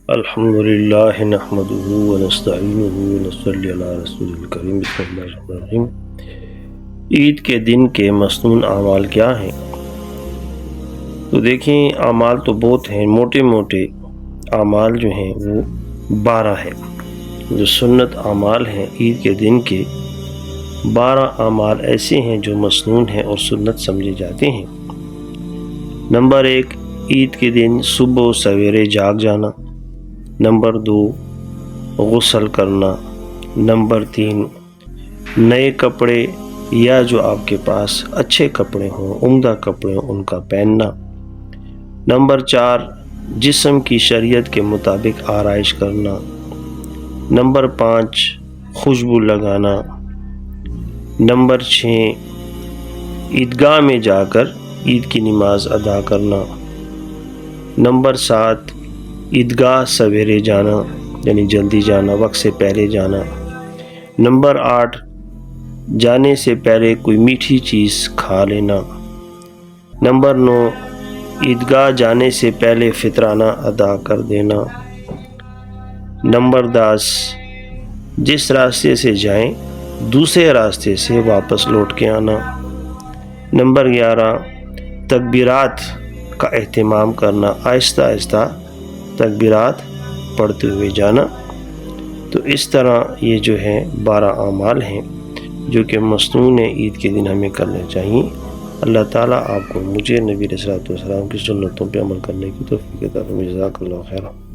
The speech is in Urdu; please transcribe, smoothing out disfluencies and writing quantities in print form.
الحمدللہ نحمدہ ونستعینہ ونصلی علی رسول الکریم بسم اللہ الرحمن الرحیم۔ عید کے دن کے مسنون اعمال کیا ہیں؟ تو دیکھیں، اعمال تو بہت ہیں، موٹے موٹے اعمال جو ہیں وہ 12 ہیں۔ جو سنت اعمال ہیں عید کے دن کے 12 اعمال ایسے ہیں جو مسنون ہیں اور سنت سمجھے جاتے ہیں۔ نمبر 1، عید کے دن صبح و سویرے جاگ جانا۔ نمبر 2، غسل کرنا۔ نمبر 3، نئے کپڑے یا جو آپ کے پاس اچھے کپڑے ہوں، عمدہ کپڑے ہوں، ان کا پہننا۔ نمبر 4، جسم کی شریعت کے مطابق آرائش کرنا۔ نمبر 5، خوشبو لگانا۔ نمبر 6، عیدگاہ میں جا کر عید کی نماز ادا کرنا۔ نمبر 7، عیدگاہ سویرے جانا، یعنی جلدی جانا، وقت سے پہلے جانا۔ نمبر 8، جانے سے پہلے کوئی میٹھی چیز کھا لینا۔ نمبر 9، عیدگاہ جانے سے پہلے فطرانہ ادا کر دینا۔ نمبر 10، جس راستے سے جائیں دوسرے راستے سے واپس لوٹ کے آنا۔ نمبر 11، تکبیرات کا اہتمام کرنا، آہستہ آہستہ تکبیرات پڑھتے ہوئے جانا۔ تو اس طرح یہ جو ہے 12 اعمال ہیں جو کہ مسنون عید کے دن ہمیں کرنے چاہیے۔ اللہ تعالیٰ آپ کو، مجھے، نبی علیہ الصلوۃ والسلام کی سنتوں پہ عمل کرنے کی توفیق عطا فرمائے۔ جزاک اللہ خیرا۔